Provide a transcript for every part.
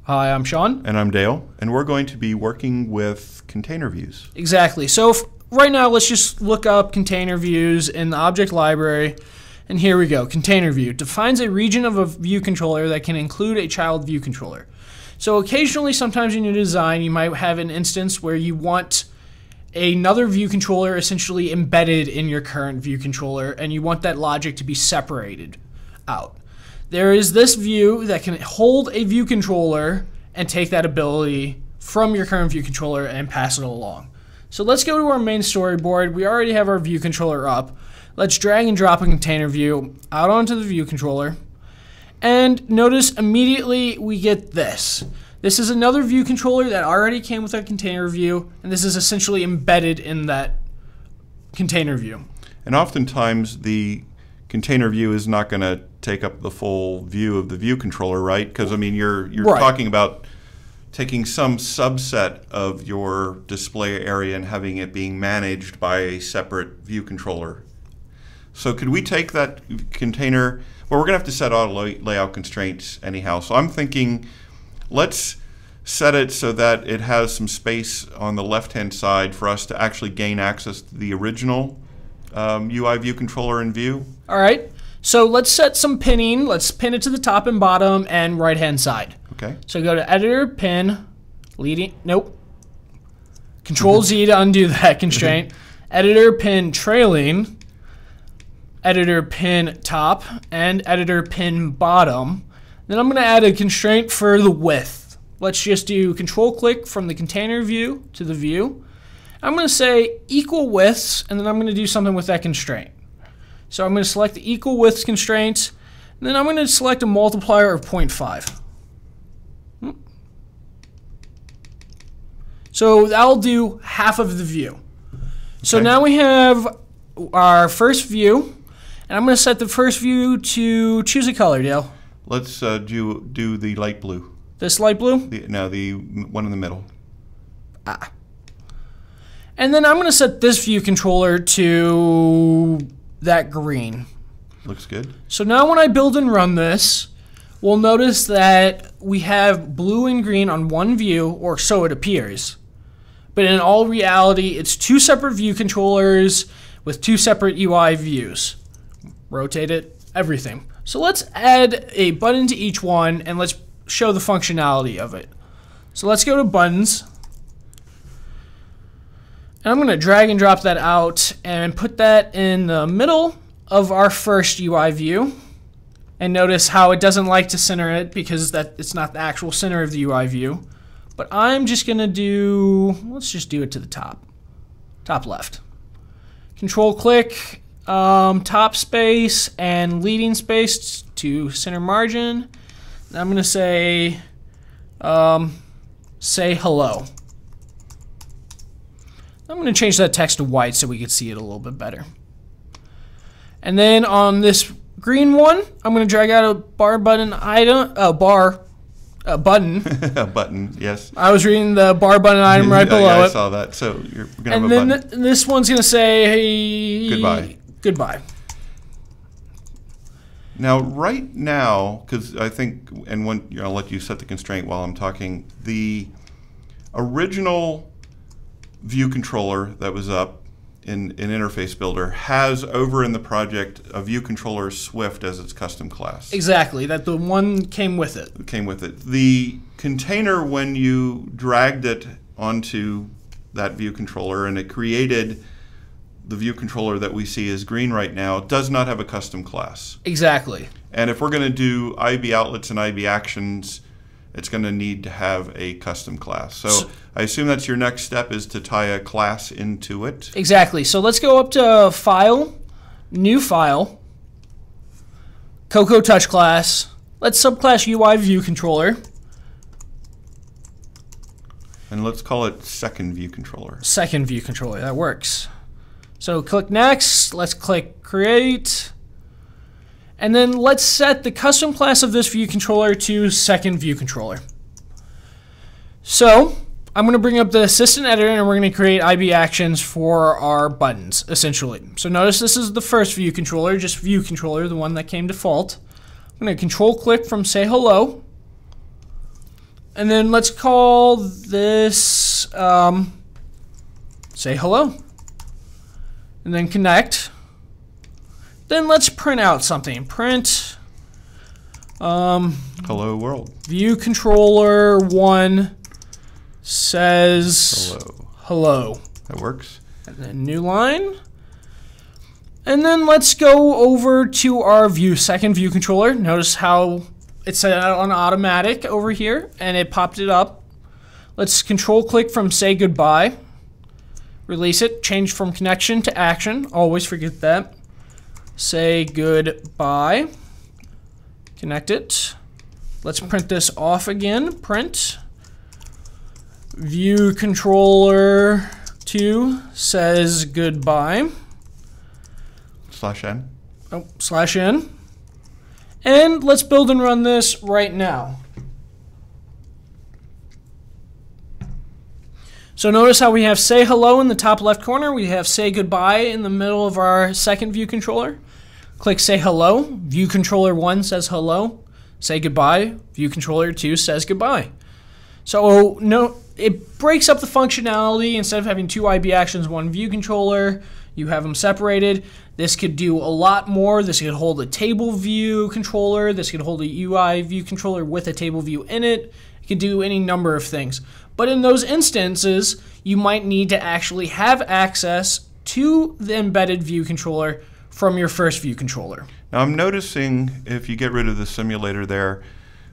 Hi, I'm Sean. And I'm Dale, and we're going to be working with container views. Exactly. So right now, let's just look up container views in the object library. And here we go. Container view defines a region of a view controller that can include a child view controller. So occasionally, sometimes in your design, you might have an instance where you want another view controller essentially embedded in your current view controller, and you want that logic to be separated out. There is this view that can hold a view controller and take that ability from your current view controller and pass it along. So let's go to our main storyboard. We already have our view controller up. Let's drag and drop a container view out onto the view controller. And notice immediately we get this. This is another view controller that already came with a container view, and this is essentially embedded in that container view. And oftentimes the container view is not going to take up the full view of the view controller, right? Because I mean, you're right. Talking about taking some subset of your display area and having it being managed by a separate view controller. So could we take that container? Well, we're going to have to set auto layout constraints anyhow. So I'm thinking, let's set it so that it has some space on the left-hand side for us to actually gain access to the original UI view controller in view. All right. So let's set some pinning. Let's pin it to the top and bottom and right-hand side. Okay. So go to Editor, Pin, Leading. Nope. Control Z to undo that constraint. Editor, Pin, Trailing. Editor, Pin, Top, and Editor, Pin, Bottom. Then I'm going to add a constraint for the width. Let's just do Control-click from the container view to the view. I'm going to say equal widths, and then I'm going to do something with that constraint. So I'm going to select the equal widths constraint, and then I'm going to select a multiplier of 0.5. So that'll do half of the view. So now we have our first view, and I'm going to set the first view to choose a color, Dale. Let's do the light blue. This light blue? No, the one in the middle. Ah. And then I'm going to set this view controller to that green. Looks good. So now when I build and run this, we'll notice that we have blue and green on one view, or so it appears. But in all reality, it's two separate view controllers with two separate UI views. Rotate it, everything. So let's add a button to each one, and let's show the functionality of it. So let's go to buttons. And I'm going to drag and drop that out and put that in the middle of our first UI view. And notice how it doesn't like to center it because it's not the actual center of the UI view. But I'm just going to do, let's just do it to the top left. Control-click, top space, and leading space to center margin. And I'm going to say hello. I'm going to change that text to white so we can see it a little bit better. And then on this green one, I'm going to drag out a bar button item, button. A button, yes. I was reading the bar button item right below it. I saw that. So you're going to have a button. button. And then this one's going to say, hey, goodbye. Goodbye. Now, right now, because I think, and I'll let you set the constraint while I'm talking, the original view controller that was up in Interface Builder has over in the project a view controller Swift as its custom class. Exactly, that the one came with it. It came with it. The container, when you dragged it onto that view controller and it created the view controller that we see as green right now, does not have a custom class. Exactly. And if we're going to do IB outlets and IB actions, it's going to need to have a custom class. So I assume that's your next step, is to tie a class into it. Exactly. So let's go up to File, New File, Cocoa Touch Class. Let's subclass UI View Controller. And let's call it Second View Controller. Second View Controller. That works. So click Next. Let's click Create. And then let's set the custom class of this view controller to Second View Controller. So I'm going to bring up the Assistant Editor, and we're going to create IB actions for our buttons, essentially. So notice this is the first view controller, just view controller, the one that came default. I'm going to Control-click from Say Hello. And then let's call this, say hello. And then connect. Then let's print out something. Print hello world. View controller 1 says hello. That works. And then new line. And then let's go over to our second view controller. Notice how it's set on automatic over here, and it popped it up. Let's control click from say goodbye. Release it, change from connection to action. Always forget that. Say goodbye. Connect it. Let's print this off again. Print. View controller 2 says goodbye. /n. Oh, /n. And let's build and run this right now. So notice how we have say hello in the top left corner. We have say goodbye in the middle of our second view controller. Click say hello. View controller 1 says hello. Say goodbye. View controller 2 says goodbye. So no, it breaks up the functionality. Instead of having two IB actions, one view controller, you have them separated. This could do a lot more. This could hold a table view controller. This could hold a UI view controller with a table view in it. It could do any number of things. But in those instances, you might need to actually have access to the embedded view controller from your first view controller. Now I'm noticing if you get rid of the simulator there,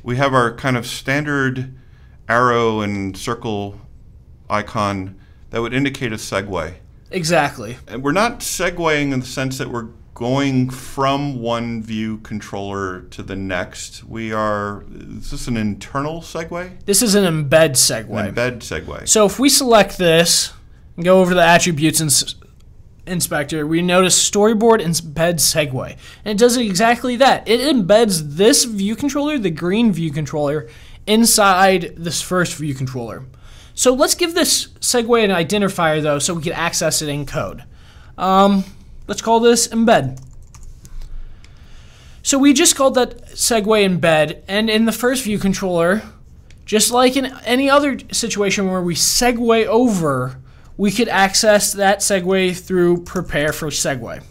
we have our kind of standard arrow and circle icon that would indicate a segue. Exactly. And we're not segueing in the sense that we're going from one view controller to the next. Is this an internal segue? This is an embed segue. An embed segue. So if we select this and go over the attributes inspector, we notice storyboard embed segue. And it does exactly that. It embeds this view controller, the green view controller, inside this first view controller. So let's give this segue an identifier though so we can access it in code. Let's call this embed. So we just called that segue embed, and in the first view controller, just like in any other situation where we segue over, we could access that segue through prepare for segue,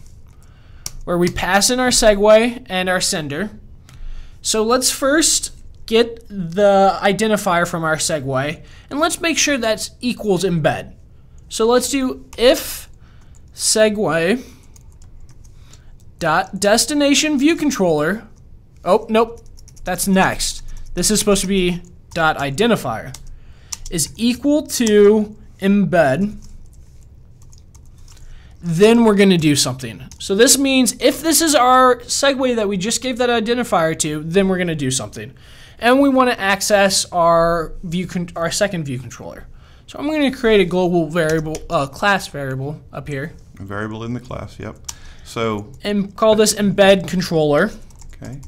where we pass in our segue and our sender. So let's first get the identifier from our segue, and let's make sure that's equals embed. So let's do if segue dot destination view controller. Oh, nope, that's next. This is supposed to be dot identifier is equal to embed. Then we're going to do something. So this means if this is our segue that we just gave that identifier to, then we're going to do something. And we want to access our second view controller. So I'm going to create a global variable, class variable up here. A variable in the class, yep. So and call this embed controller. Okay.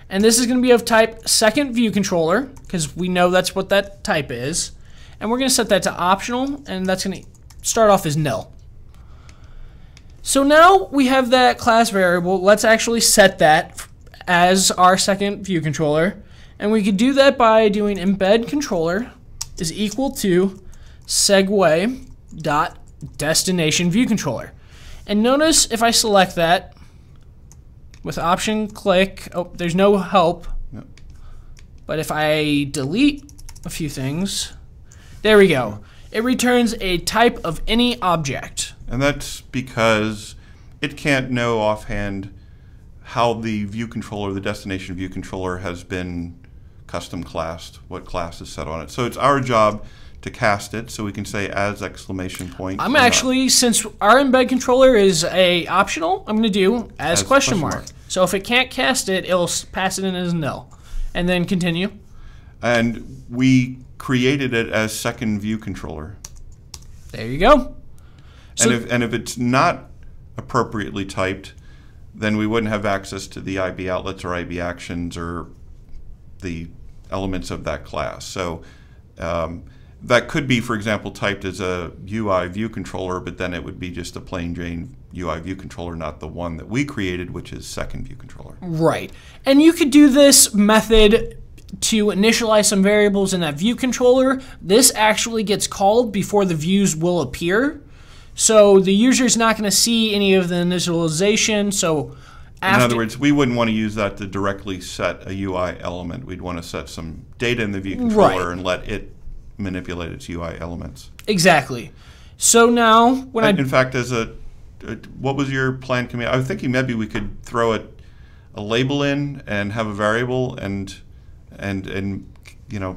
And this is going to be of type second view controller because we know that's what that type is. And we're going to set that to optional, and that's going to start off as nil. So now we have that class variable. Let's actually set that as our second view controller. And we could do that by doing embed controller is equal to segue dot destination view controller. And notice if I select that with option click, oh, there's no help. Yep. But if I delete a few things, there we go. It returns a type of any object. And that's because it can't know offhand how the view controller, the destination view controller, has been custom classed, what class is set on it. So it's our job to cast it, so we can say as exclamation point. I'm actually, since our embed controller is a optional, I'm going to do as question mark. So if it can't cast it, it'll pass it in as nil. And then continue. And we created it as second view controller. There you go. So and if it's not appropriately typed, then we wouldn't have access to the IB outlets or IB actions or the elements of that class. So that could be, for example, typed as a UI view controller, but then it would be just a plain Jane UI view controller, not the one that we created, which is second view controller. Right. And you could do this method to initialize some variables in that view controller. This actually gets called before the views will appear. So the user is not going to see any of the initialization. So in other words, we wouldn't want to use that to directly set a UI element. We'd want to set some data in the view controller and let it manipulate its UI elements. Exactly. So now, when in fact, what was your plan command? I was thinking maybe we could throw a label in and have a variable and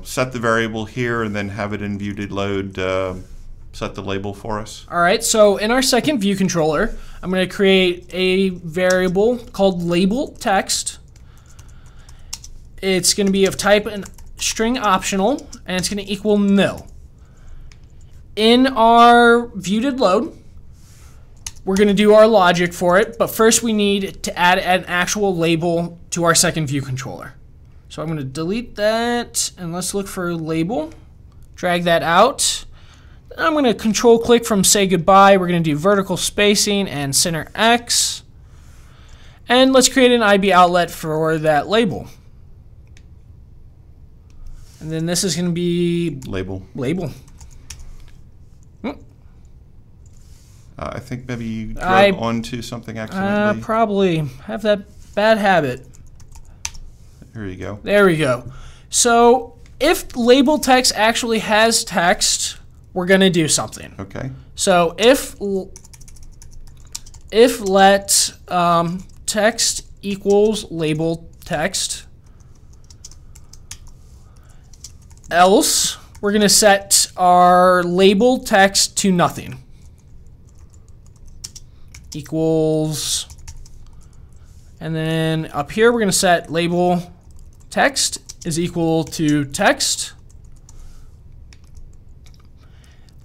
set the variable here and then have it in view.did_load set the label for us. All right. So in our second view controller, I'm going to create a variable called label text. It's going to be of type and string optional, and it's going to equal nil. In our view.did_load, we're going to do our logic for it, but first we need to add an actual label to our second view controller. So I'm going to delete that, and let's look for label. Drag that out. I'm going to control click from say goodbye. We're going to do vertical spacing and center X. And let's create an IB outlet for that label. And then this is going to be label. I think maybe you drove onto something accidentally. Probably have that bad habit. There you go. There we go. So if label text actually has text, we're going to do something. Okay. So if let text equals label text, else we're going to set our label text to nothing. Equals, and then up here we're going to set label text is equal to text.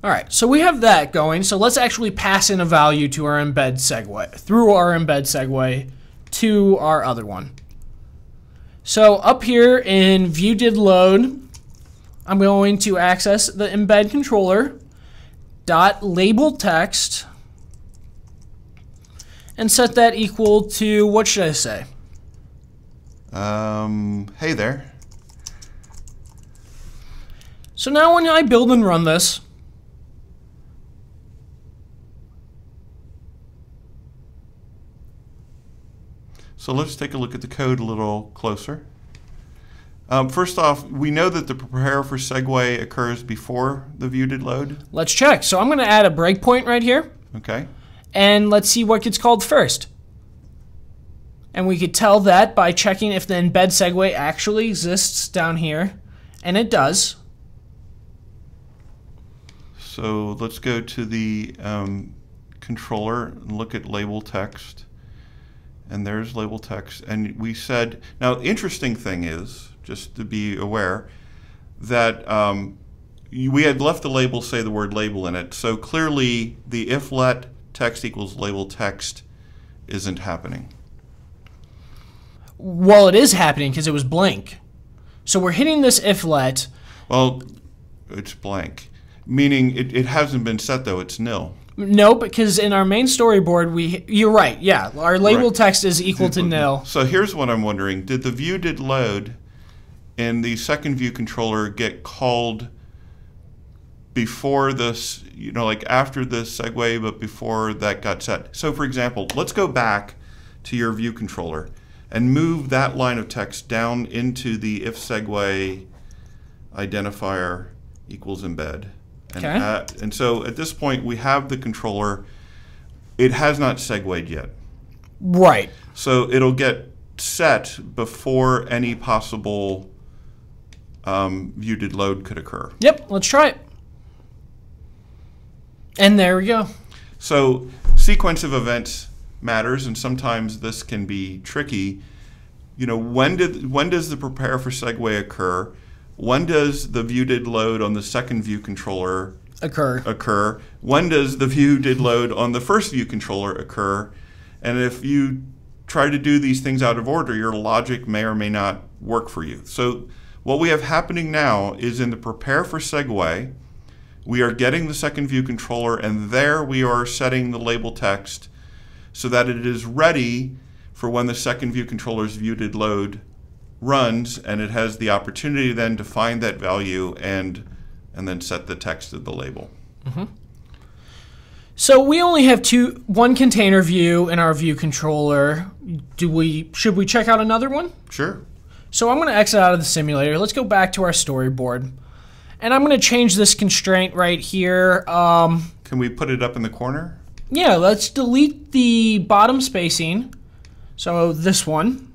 All right, so we have that going. So let's actually pass in a value to our embed segue, through our embed segue to our other one. So up here in view.did_load, I'm going to access the embed controller dot label text and set that equal to, what should I say? Hey there. So now when I build and run this, so let's take a look at the code a little closer. First off, we know that the prepare for segue occurs before the view.did_load. Let's check. So I'm going to add a breakpoint right here. Okay. And let's see what gets called first. And we could tell that by checking if the embed segue actually exists down here. And it does. So let's go to the controller and look at label text. And there's label text. And we said, now the interesting thing is, just to be aware, that we had left the label say the word label in it. So clearly the if let text equals label text isn't happening. Well, it is happening because it was blank. So we're hitting this if let. Well, it's blank, meaning it hasn't been set though, it's nil. No, because in our main storyboard, you're right, yeah, our label text is equal to nil. So here's what I'm wondering. Did the view.did_load in the second view controller get called before this, like after the segue, but before that got set? So for example, let's go back to your view controller and move that line of text down into the if segue identifier equals embed. And so at this point, we have the controller. It has not segued yet. Right. So it'll get set before any possible view.did_load could occur. Yep, let's try it. And there we go. So sequence of events matters, and sometimes this can be tricky. When does the prepare for segue occur? When does the view.did_load on the second view controller occur? When does the view.did_load on the first view controller occur? And if you try to do these things out of order, your logic may or may not work for you. So what we have happening now is in the prepare for segue, we are getting the second view controller, and there we are setting the label text so that it is ready for when the second view controller's view.did_load runs, and it has the opportunity then to find that value and then set the text of the label. So we only have one container view in our view controller. Should we check out another one? Sure. So I'm going to exit out of the simulator. Let's go back to our storyboard. And I'm going to change this constraint right here. Can we put it up in the corner? Yeah, let's delete the bottom spacing. So this one.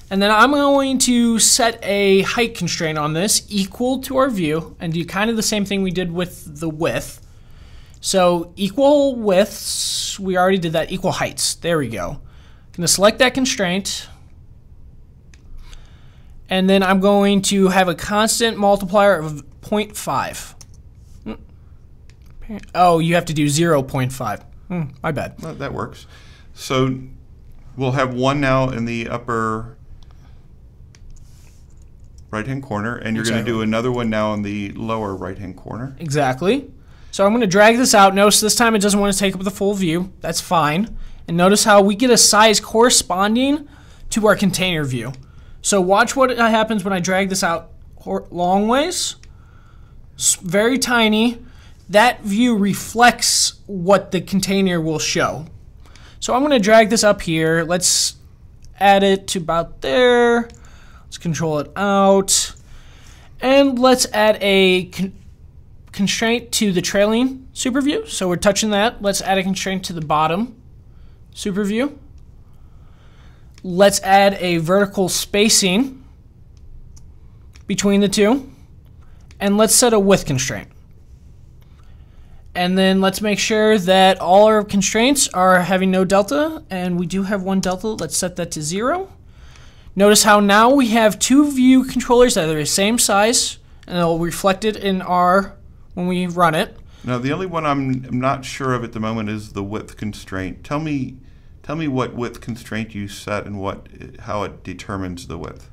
And then I'm going to set a height constraint on this equal to our view and do kind of the same thing we did with the width. So equal widths, we already did that, equal heights. There we go. I'm going to select that constraint. And then I'm going to have a constant multiplier of 0.5. Oh, you have to do 0.5. My bad. Well, that works. So we'll have one now in the upper right-hand corner, and you're going to do another one now in the lower right-hand corner. Exactly. So I'm going to drag this out. Notice this time it doesn't want to take up the full view. That's fine. And notice how we get a size corresponding to our container view. So watch what happens when I drag this out long ways. Very tiny. That view reflects what the container will show. So I'm going to drag this up here. Let's add it to about there. Let's control it out. And let's add a constraint to the trailing super view. So we're touching that. Let's add a constraint to the bottom super view. Let's add a vertical spacing between the two. And let's set a width constraint. And then let's make sure that all our constraints are having no delta. And we do have one delta. Let's set that to 0. Notice how now we have two view controllers that are the same size. And it'll reflect it in when we run it. Now, the only one I'm not sure of at the moment is the width constraint. Tell me what width constraint you set and how it determines the width.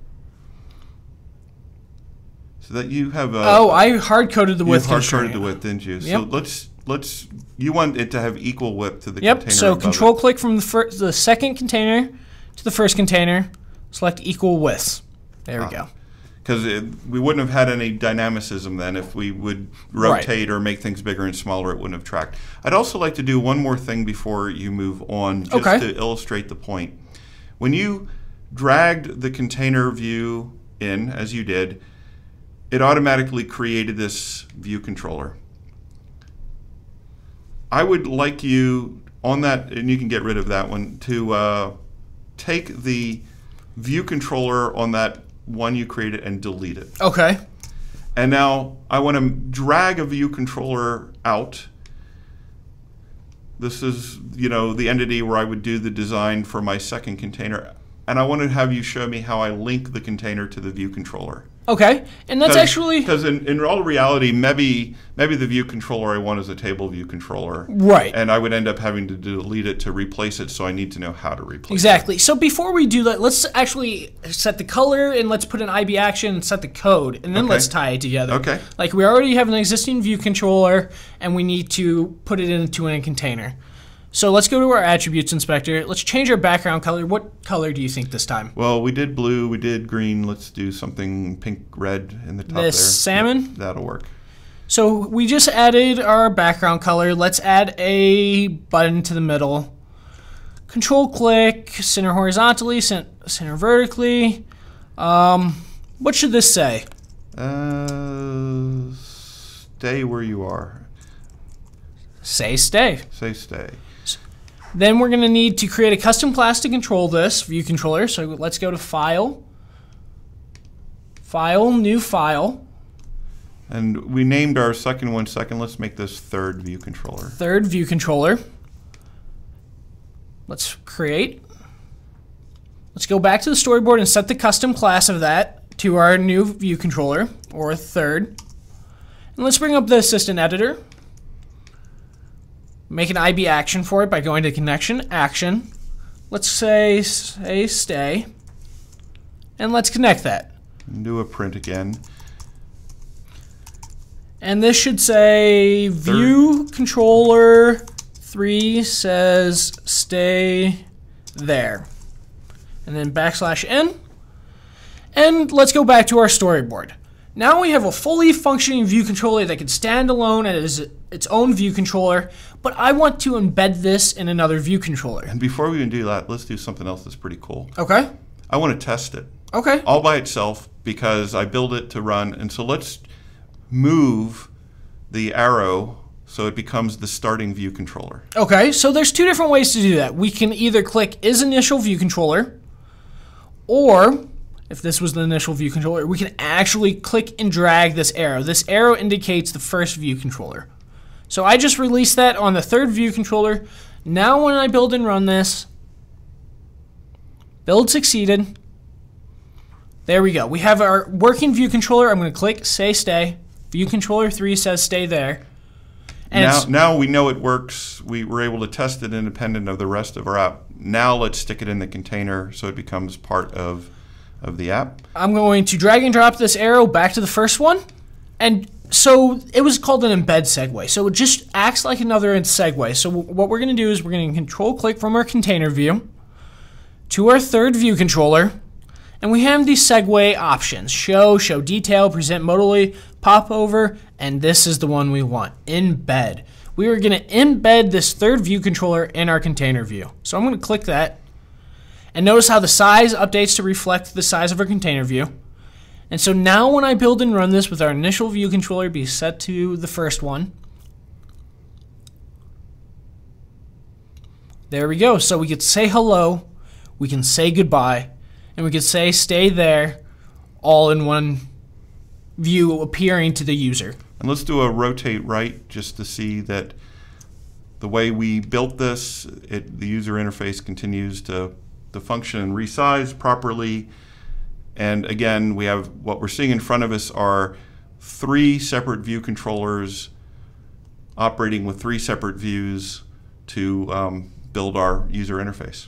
So that you have I hard-coded the width constraint. You hard-coded the width, didn't you? Yep. So let's you want it to have equal width to the container. Yep. So control click from the second container to the first container. Select equal widths. There we go. Because we wouldn't have had any dynamicism then. If we would rotate or make things bigger and smaller, it wouldn't have tracked. I'd also like to do one more thing before you move on, just to illustrate the point. When you dragged the container view in, as you did, it automatically created this view controller. I would like you, on that, and you can get rid of that one, to take the view controller on that one you created and delete it. Okay. And now I want to drag a view controller out. This is, the entity where I would do the design for my second container. And I want to have you show me how I link the container to the view controller. Okay, and that's actually... Because in all reality, maybe the view controller I want is a table view controller. Right. And I would end up having to delete it to replace it, so I need to know how to replace it. Exactly. So before we do that, let's actually set the color, and let's put an IB action and set the code, and then let's tie it together. Okay. Like we already have an existing view controller, and we need to put it into a container. So let's go to our attributes inspector. Let's change our background color. What color do you think this time? Well, we did blue, we did green. Let's do something pink, red in the top there. This salmon? That'll work. So we just added our background color. Let's add a button to the middle. Control click, center horizontally, center vertically. What should this say? Stay where you are. Say stay. Say stay. Then we're going to need to create a custom class to control this view controller. So let's go to File, File, New File. And we named our second one second. Let's make this third view controller. Third view controller. Let's create. Let's go back to the storyboard and set the custom class of that to our new view controller, or third. And let's bring up the assistant editor. Make an IB action for it by going to connection, action. Let's say stay. And let's connect that. Do a print again. And this should say view controller 3 says stay there. And then \n. And let's go back to our storyboard. Now we have a fully functioning view controller that can stand alone as its own view controller, but I want to embed this in another view controller. And before we even do that, let's do something else that's pretty cool. Okay. I want to test it. Okay. All by itself because I build it to run. And so let's move the arrow so it becomes the starting view controller. Okay, so there's two different ways to do that. We can either click is initial view controller, or if this was the initial view controller, we can actually click and drag this arrow. This arrow indicates the first view controller. So I just released that on the third view controller. Now when I build and run this, build succeeded. There we go. We have our working view controller. I'm going to click say stay. View controller 3 says stay there. And now we know it works. We were able to test it independent of the rest of our app. Now let's stick it in the container so it becomes part of the app. I'm going to drag and drop this arrow back to the first one. And so it was called an embed segue. So it just acts like another segue. So what we're going to do is we're going to control click from our container view to our third view controller. And we have these segue options: show detail, present modally, pop over, and this is the one we want, embed. We are going to embed this third view controller in our container view. So I'm going to click that. And notice how the size updates to reflect the size of our container view. And so now when I build and run this with our initial view controller be set to the first one, there we go. So we could say hello, we can say goodbye, and we could say stay there, all in one view appearing to the user. And let's do a rotate right just to see that the way we built this, the user interface continues to function and resize properly. And again, we have what we're seeing in front of us are 3 separate view controllers operating with 3 separate views to build our user interface.